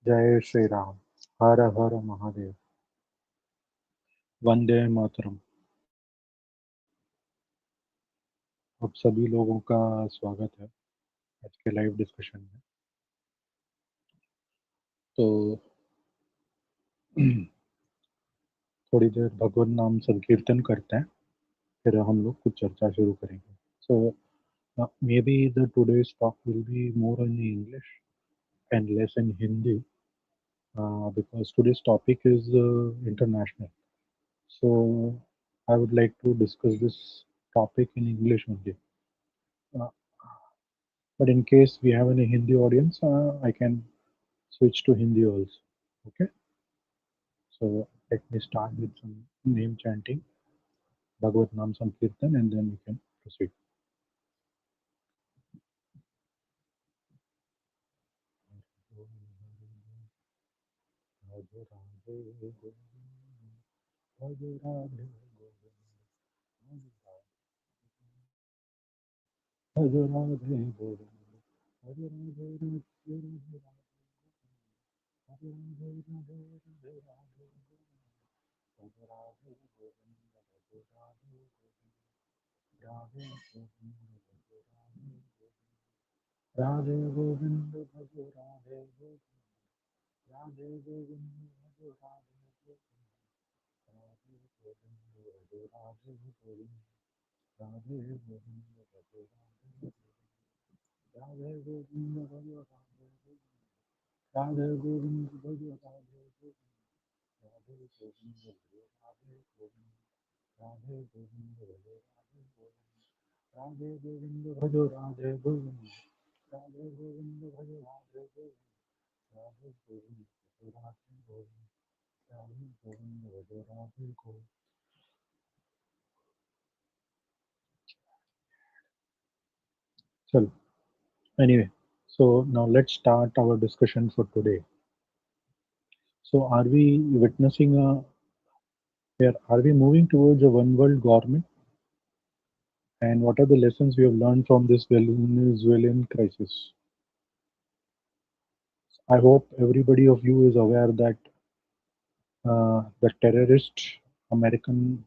जय श्री राम। हर हर महादेव। वंदे मातरम। आप सभी लोगों का स्वागत है आज के लाइव डिस्कशन में। तो थोड़ी देर भगवत नाम संकीर्तन करते हैं, फिर हम लोग कुछ चर्चा शुरू करेंगे। So maybe the today's talk will be more in English and less in Hindi, because today's topic is international. So I would like to discuss this topic in English only. Uh, but in case we have any Hindi audience, I can switch to Hindi also. Okay, so let me start with some name chanting, Bhagavad Nam Sankirtan, and then we can proceed. Radhe Radhe Radhe Radhe Radhe Radhe Radhe Radhe Radhe Govind Bhajo Radhe Govind Radhe Govind Bhajo Radhe Govind Radhe Govind Bhajo Radhe Govind Radhe Govind Bhajo Radhe Radhe Govind Bhajo Radhe Govind Radhe Govind Bhajo Radhe Govind Radhe Govind Bhajo Radhe Govind Radhe Govind Bhajo Radhe Govind Radhe Govind Bhajo Radhe Govind Radhe Govind Bhajo Radhe Govind Radhe Govind Bhajo Radhe Govind Radhe Govind Bhajo Radhe Govind. So anyway, so now let's start our discussion for today. So are we witnessing a here are we moving towards a one world government, and what are the lessons we have learned from this Venezuelan crisis? I hope everybody of you is aware that the terrorist American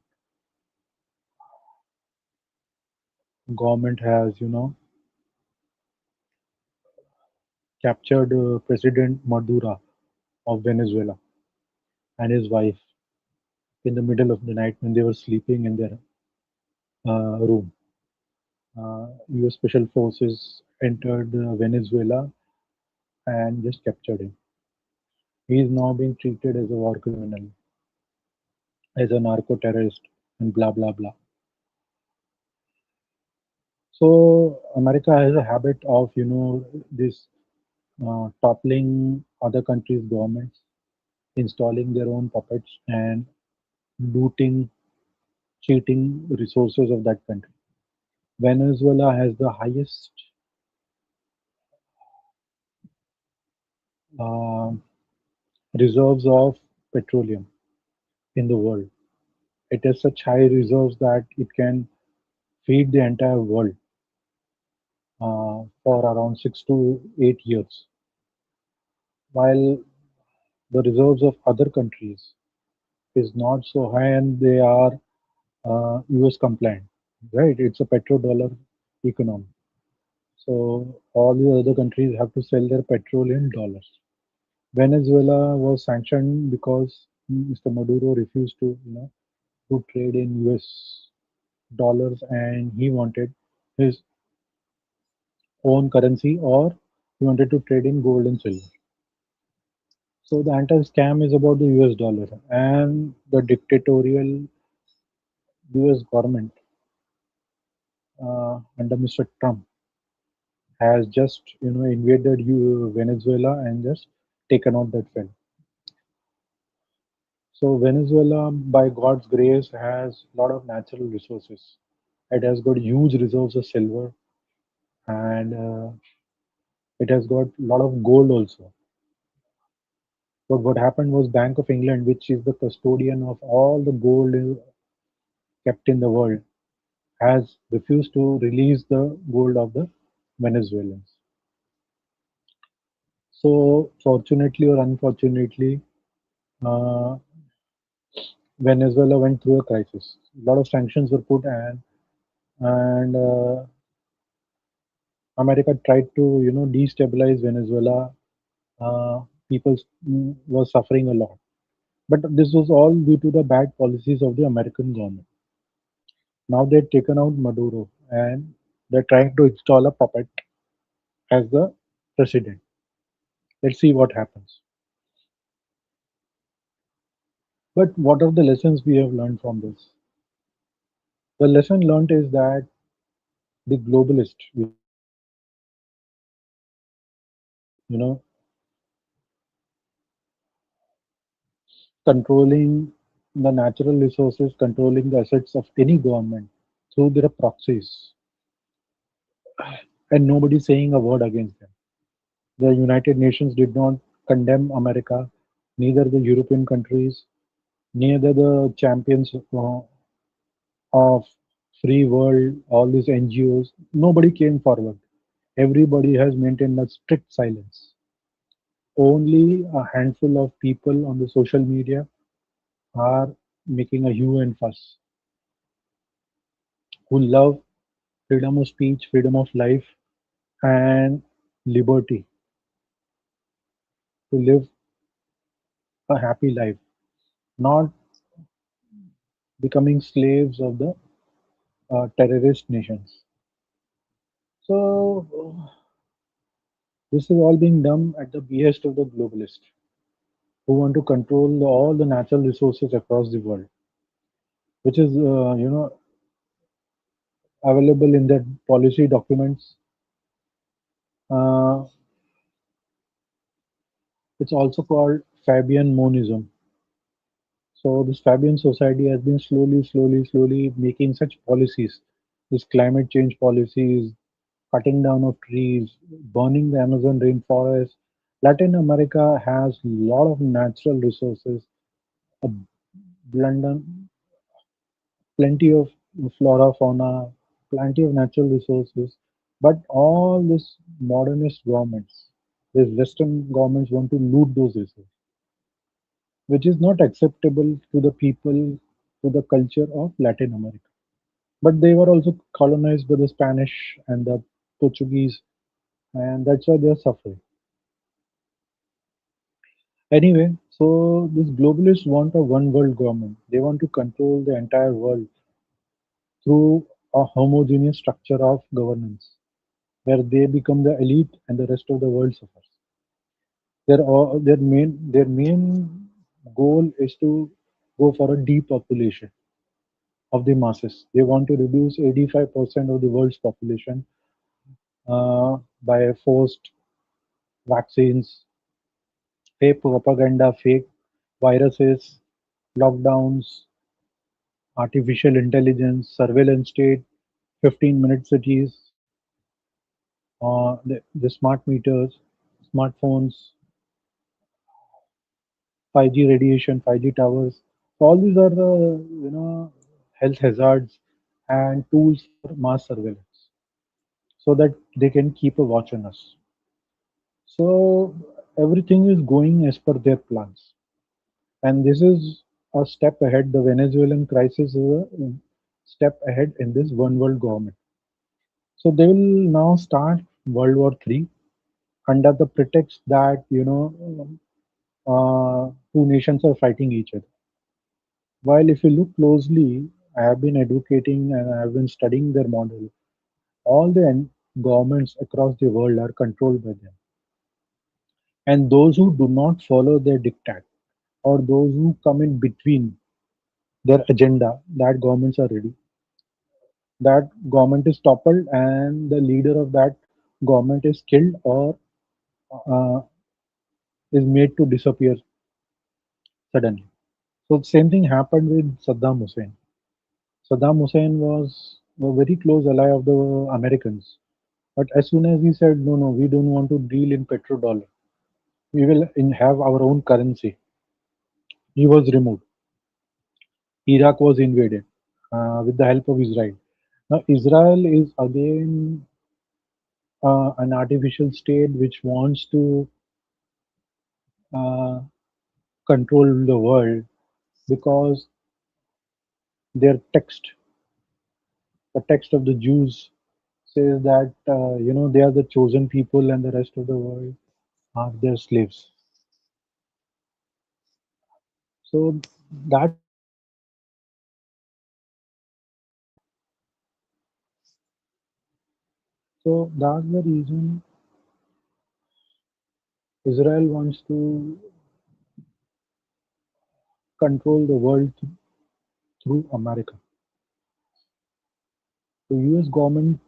government has, captured President Maduro of Venezuela and his wife in the middle of the night when they were sleeping in their room. U.S. Special Forces entered Venezuela and just captured him. He is now being treated as a war criminal, as a narco terrorist, and blah blah blah. So America has a habit of, this toppling other countries' governments, installing their own puppets, and looting, cheating resources of that country. Venezuela has the highest uh, reserves of petroleum in the world. It has such high reserves that it can feed the entire world for around 6 to 8 years, while the reserves of other countries is not so high and they are US compliant, right? It's a petrodollar economy. So all the other countries have to sell their petrol in dollars. Venezuela was sanctioned because Mr. Maduro refused to trade in US dollars, and he wanted his own currency, or he wanted to trade in gold and silver. So the entire scam is about the US dollar, and the dictatorial US government under Mr. Trump has just invaded Venezuela and just taken out that film. So Venezuela, by God's grace, has a lot of natural resources. It has got huge reserves of silver, and it has got a lot of gold also. But what happened was Bank of England, which is the custodian of all the gold kept in the world, has refused to release the gold of the Venezuelans. So, fortunately or unfortunately, uh, Venezuela went through a crisis. A lot of sanctions were put, and America tried to, destabilize Venezuela. People were suffering a lot, but this was all due to the bad policies of the American government. Now they've taken out Maduro, and they're trying to install a puppet as the president. Let's see what happens. But what are the lessons we have learned from this? The lesson learned is that the globalist, you know, controlling the natural resources, controlling the assets of any government through their proxies, and nobody saying a word against them. The United Nations did not condemn America, neither the European countries, neither the champions of free world, all these NGOs. Nobody came forward. Everybody has maintained a strict silence. Only a handful of people on the social media are making a hue and fuss, who love freedom of speech, freedom of life, and liberty to live a happy life, not becoming slaves of the terrorist nations. So, this is all being done at the behest of the globalists who want to control all the natural resources across the world, which is, available in their policy documents. Uh, it's also called Fabian monism. So this Fabian society has been slowly making such policies, this climate change policies, cutting down of trees, burning the Amazon rainforest. Latin America has a lot of natural resources, abundant, plenty of flora, fauna, plenty of natural resources. But all these modernist governments, these Western governments want to loot those resources, which is not acceptable to the people, to the culture of Latin America. But they were also colonized by the Spanish and the Portuguese, and that's why they are suffering. Anyway, so these globalists want a one world government. They want to control the entire world through a homogeneous structure of governance, where they become the elite and the rest of the world suffers. Their main goal is to go for a depopulation of the masses. They want to reduce 85% of the world's population by forced vaccines, fake propaganda, fake viruses, lockdowns, artificial intelligence, surveillance state, 15-minute cities, the smart meters, smartphones, 5G radiation, 5G towers. So all these are the health hazards and tools for mass surveillance, so that they can keep a watch on us. So everything is going as per their plans, and this is a step ahead. The Venezuelan crisis is a step ahead in this one world government. So they will now start World War III under the pretext that two nations are fighting each other. While if you look closely, I have been advocating and I have been studying their model. All the governments across the world are controlled by them, and those who do not follow their diktat, or those who come in between their agenda, that governments are ready. That government is toppled, and the leader of that government is killed or uh, is made to disappear suddenly. So the same thing happened with Saddam Hussein. Saddam Hussein was a very close ally of the Americans. But as soon as he said, no, no, we don't want to deal in petrodollar, we will have our own currency, he was removed. Iraq was invaded with the help of Israel. Now, Israel is again an artificial state which wants to uh, control the world because their text, the text of the Jews, says that they are the chosen people and the rest of the world are their slaves. So that's the reason that's the reason Israel wants to control the world through America. The US government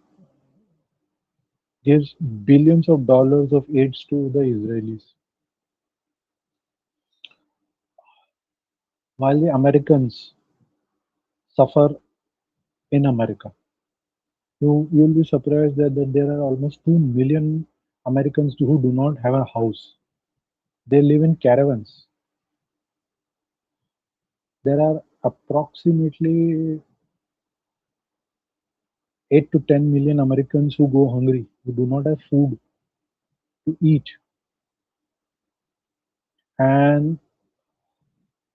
gives billions of dollars of aids to the Israelis, while the Americans suffer in America. You'll be surprised that there are almost 2 million Americans who do not have a house. They live in caravans. There are approximately 8 to 10 million Americans who go hungry, who do not have food to eat. And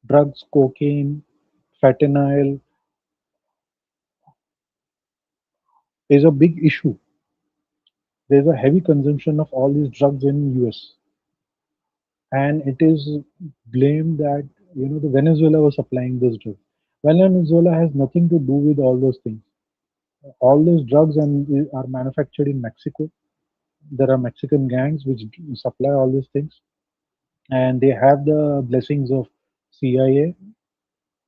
drugs, cocaine, fentanyl is a big issue. There's a heavy consumption of all these drugs in US, and it is blamed that the Venezuela was supplying those drugs. Venezuela has nothing to do with all those things. All those drugs are manufactured in Mexico. There are Mexican gangs which supply all these things, and they have the blessings of CIA.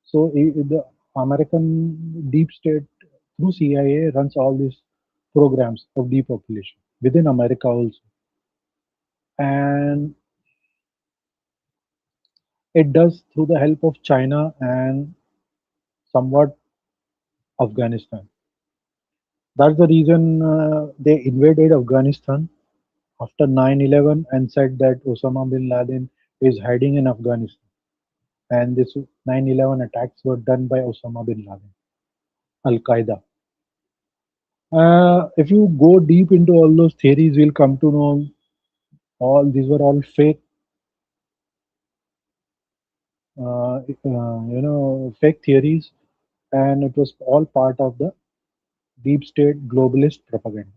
So the American deep state through CIA runs all these programs of depopulation within America also, and it does through the help of China and somewhat Afghanistan. That's the reason they invaded Afghanistan after 9/11 and said that Osama bin Laden is hiding in Afghanistan. And this 9/11 attacks were done by Osama bin Laden, Al Qaeda. If you go deep into all those theories, we'll come to know all these were all fake, fake theories, and it was all part of the deep state globalist propaganda.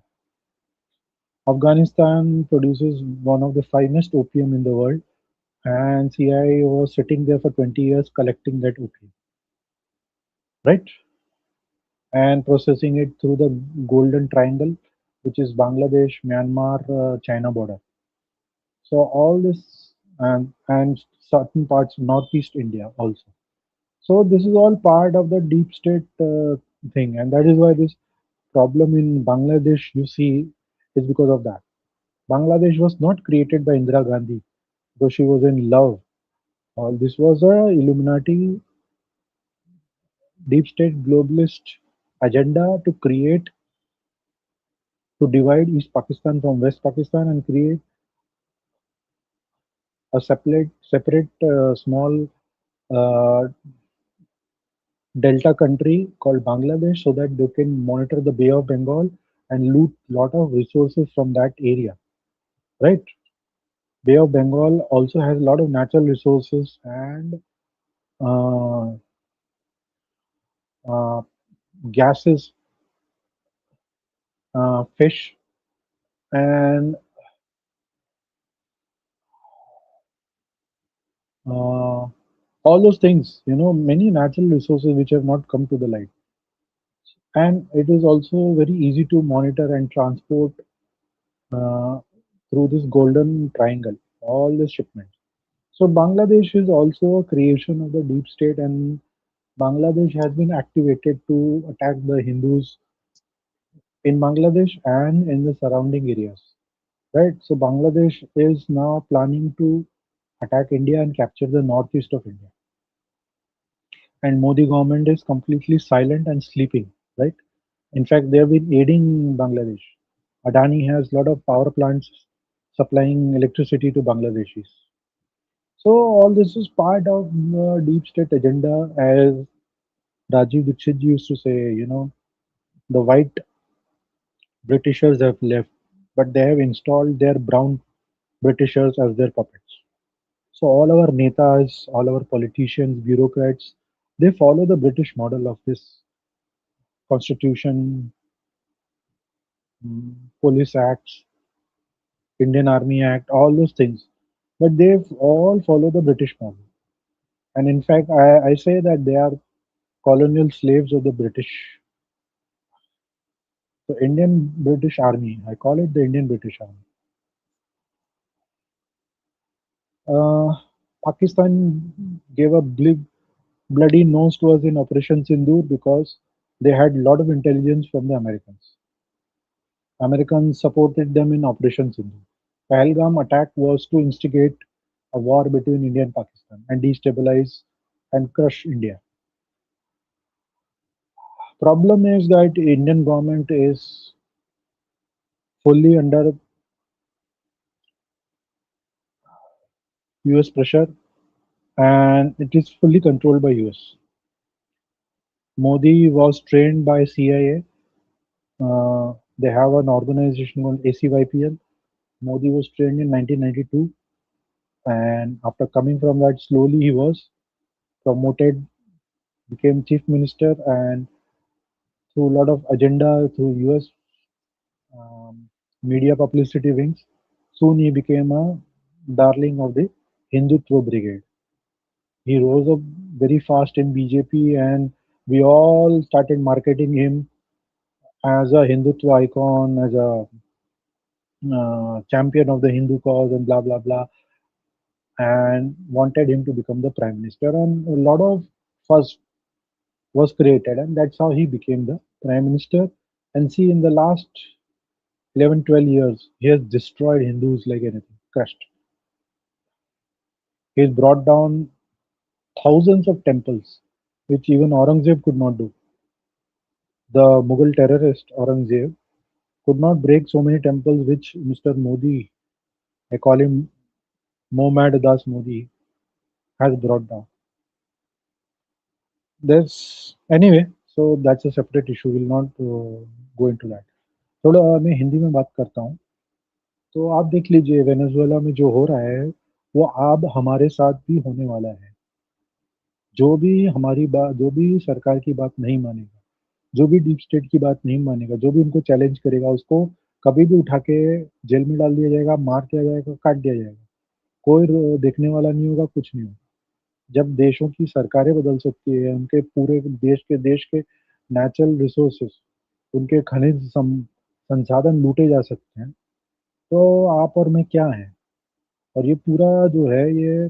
Afghanistan produces one of the finest opium in the world, and CIA was sitting there for 20 years collecting that opium, right? And processing it through the Golden Triangle, which is Bangladesh, Myanmar, China border. So all this and certain parts of Northeast India also. So this is all part of the deep state thing, and that is why this problem in Bangladesh you see is because of that. Bangladesh was not created by Indira Gandhi, though she was in love. All this was a Illuminati deep state globalist agenda to create to divide East Pakistan from West Pakistan and create a separate small uh, delta country called Bangladesh so that they can monitor the Bay of Bengal and loot lot of resources from that area, right? Bay of Bengal also has a lot of natural resources and uh, uh, gases, fish, and uh, all those things. Many natural resources which have not come to the light, and it is also very easy to monitor and transport uh, through this golden triangle. All the shipments. So Bangladesh is also a creation of the deep state, and Bangladesh has been activated to attack the Hindus in Bangladesh and in the surrounding areas. Right. So Bangladesh is now planning to attack India and capture the northeast of India. And Modi government is completely silent and sleeping. Right. In fact, they have been aiding Bangladesh. Adani has a lot of power plants supplying electricity to Bangladeshis. So all this is part of the deep state agenda, as Rajiv Dixit used to say. The white Britishers have left, but they have installed their brown Britishers as their puppets. So all our netas, all our politicians, bureaucrats, they follow the British model of this constitution, police acts, Indian Army Act, all those things. But they've all follow the British model. And in fact, I say that they are colonial slaves of the British. The Indian British Army, I call it the Indian British Army. Uh, Pakistan gave a big bloody nose to us in Operation Sindoor because they had a lot of intelligence from the Americans. Americans supported them in Operation Sindoor. Pahalgam attack was to instigate a war between India and Pakistan and destabilize and crush India. Problem is that Indian government is fully under US pressure and it is fully controlled by US. Modi was trained by CIA. They have an organization called ACYPL. Modi was trained in 1992, and after coming from that, slowly he was promoted, became chief minister, and through a lot of agenda through US um, media publicity wings, soon he became a darling of the Hindutva brigade. He rose up very fast in BJP, and we all started marketing him as a Hindutva icon, as a champion of the Hindu cause, and blah blah blah, and wanted him to become the prime minister. And a lot of fuss was created, and that's how he became the prime minister. And see, in the last 11, 12 years, he has destroyed Hindus like anything, crushed. He's brought down thousands of temples, which even Aurangzeb could not do. The Mughal terrorist Aurangzeb could not break so many temples, which Mr. Modi, I call him Mohammad Das Modi, has brought down. There's anyway, so that's a separate issue. We'll not go into that. थोड़ा मैं हिंदी में बात करता हूँ. तो आप देख लीजिए वेनेजुएला में जो हो रहा है वो अब हमारे साथ भी होने वाला है. जो भी हमारी बात, जो भी सरकार की बात नहीं मानेगा, जो भी डीप स्टेट की बात नहीं मानेगा, जो भी उनको चैलेंज करेगा, उसको कभी भी उठा के जेल में डाल दिया जाएगा, मार दिया जाएगा, काट दिया जाएगा. कोई देखने वाला नहीं होगा, कुछ नहीं होगा. जब देशों की सरकारें बदल सकती है, उनके पूरे देश के नेचुरल रिसोर्सेस, उनके संसाधन लूटे जा सकते हैं, तो आप और मैं क्या हैं. और ये पूरा जो है ये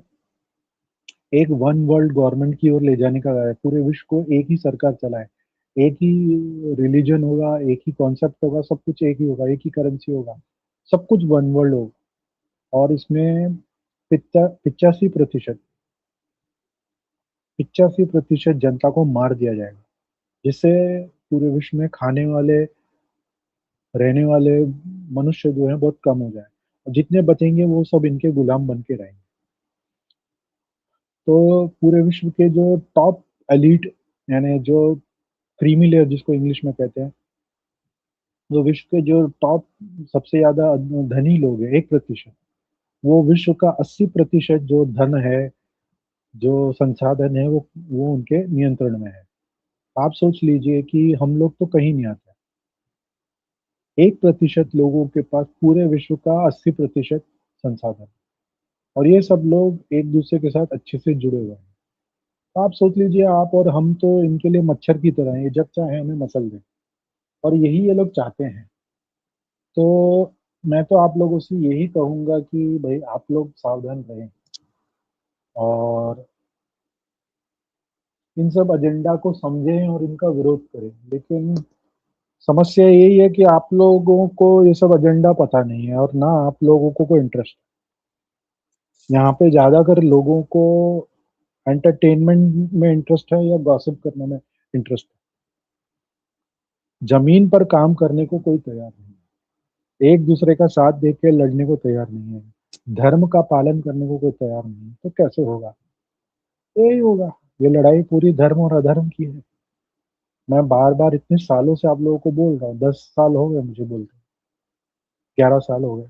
एक वन वर्ल्ड गवर्नमेंट की ओर ले जाने का है. पूरे विश्व को एक ही सरकार चलाए, एक ही रिलीजन होगा, एक ही कॉन्सेप्ट होगा, सब कुछ एक ही होगा, एक ही करेंसी होगा, सब कुछ वन वर्ल्ड होगा. और इसमें 85% 85% जनता को मार दिया जाएगा, जिससे पूरे विश्व में खाने वाले, रहने वाले मनुष्य जो है बहुत कम हो जाए. और जितने बचेंगे वो सब इनके गुलाम बन के रहेंगे. तो पूरे विश्व के जो टॉप एलीट, यानी जो क्रीमी लेयर जिसको इंग्लिश में कहते हैं, जो विश्व के जो टॉप सबसे ज्यादा धनी लोग हैं, 1%, वो विश्व का 80% जो धन है, जो संसाधन है, वो उनके नियंत्रण में है. आप सोच लीजिए कि हम लोग तो कहीं नहीं आते. 1% लोगों के पास पूरे विश्व का 80% संसाधन, और ये सब लोग एक दूसरे के साथ अच्छे से जुड़े हुए हैं. तो आप सोच लीजिए, आप और हम तो इनके लिए मच्छर की तरह हैं, ये जब चाहे हमें मसल दें, और यही ये लोग चाहते हैं. तो मैं तो आप लोगों से यही कहूंगा कि भाई आप लोग सावधान रहें और इन सब एजेंडा को समझें और इनका विरोध करें. लेकिन समस्या यही है कि आप लोगों को ये सब एजेंडा पता नहीं है, और ना आप लोगों को कोई इंटरेस्ट. यहाँ पे ज्यादातर लोगों को एंटरटेनमेंट में इंटरेस्ट है या गॉसिप करने में इंटरेस्ट है. जमीन पर काम करने को कोई तैयार नहीं है, एक दूसरे का साथ देख के लड़ने को तैयार नहीं है, धर्म का पालन करने को कोई तैयार नहीं है. तो कैसे होगा? यही होगा. ये लड़ाई पूरी धर्म और अधर्म की है. मैं बार बार इतने सालों से आप लोगों को बोल रहा हूँ, 10 साल हो गए मुझे बोलते, 11 साल हो गए,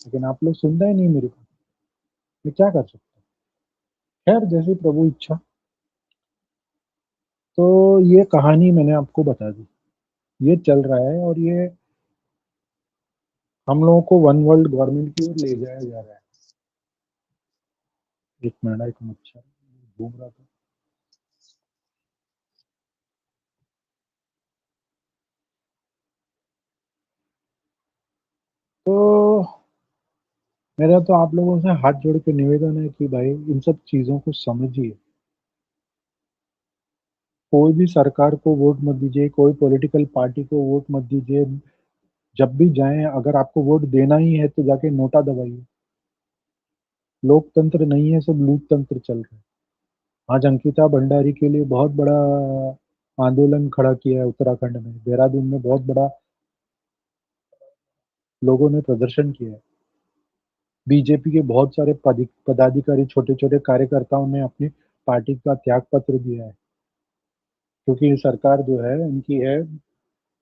लेकिन आप लोग सुनते ही नहीं मेरी बात. मैं क्या कर सकता हूँ? खैर, जैसी प्रभु इच्छा। तो ये कहानी मैंने आपको बता दी। ये चल रहा है और ये हम लोगों को वन वर्ल्ड गवर्नमेंट की ओर ले जाया जा रहा है। एक मिनट, एक मच्छर घूम रहा था। तो मेरा तो आप लोगों से हाथ जोड़ के निवेदन है कि भाई इन सब चीज़ों को समझिए। कोई भी सरकार को वोट मत दीजिए, कोई पॉलिटिकल पार्टी को वोट मत दीजिए। जब भी जाएँ, अगर आपको वोट देना ही है तो जाके नोटा दबाइए। लोकतंत्र नहीं है, सब लूटतंत्र चल रहा है। आज अंकिता भंडारी के लिए बहुत बड़ा आंदोलन खड़ा किया है उत्तराखंड में। देहरादून में बहुत बड़ा लोगों ने प्रदर्शन किया है। बीजेपी के बहुत सारे पदाधिकारी, छोटे-छोटे कार्यकर्ताओं ने अपनी पार्टी का त्याग पत्र दिया है। क्योंकि ये सरकार जो है इनकी है,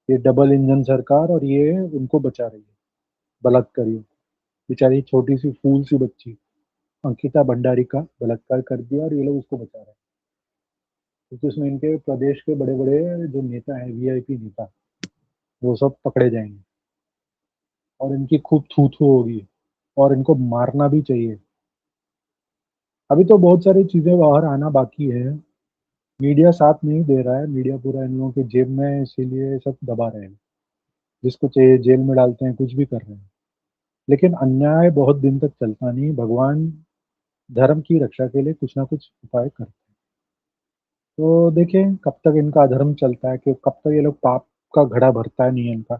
ये डबल इंजन सरकार, और ये उनको बचा रही है बलात्कारियों को। बेचारी छोटी-सी फूल-सी बच्ची अंकिता भंडारी का बलात्कार कर दिया और ये लोग उसको बचा रहे हैं। क्योंकि उसमें इनके प्रदेश के बड़े-बड़े जो नेता हैं, वीआईपी नेता, वो सब पकड़े जाएँगे और इनकी खूब थू-थू होगी और इनको मारना भी चाहिए। अभी तो बहुत सारी चीज़ें बाहर आना बाकी है। मीडिया साथ नहीं दे रहा है, मीडिया पूरा इन लोगों की जेब में है, इसीलिए सब दबा रहे हैं। जिसको चाहिए जेल में डालते हैं, कुछ भी कर रहे हैं। लेकिन अन्याय बहुत दिन तक चलता नहीं, भगवान धर्म की रक्षा के लिए कुछ ना कुछ उपाय करते हैं। तो देखें कब तक इनका अधर्म चलता है, कि कब तक ये लोग पाप का घड़ा भरता है नियम का।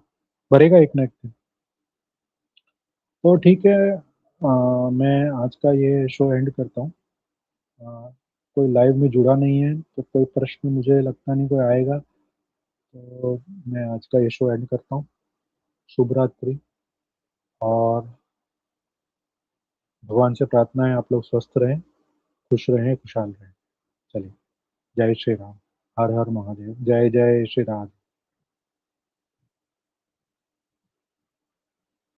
भरेगा एक ना एक दिन। तो ठीक है, मैं आज का ये शो एंड करता हूँ। अ, कोई लाइव में जुड़ा नहीं है, तो कोई प्रश्न मुझे लगता नहीं कोई आएगा। तो मैं आज का ये शो एंड करता हूँ। शुभ रात्रि। और भगवान से प्रार्थना है आप लोग स्वस्थ रहें, खुश रहें, खुशहाल रहें। चलिए, जय श्री राम। हर हर महादेव। जय जय श्री राम।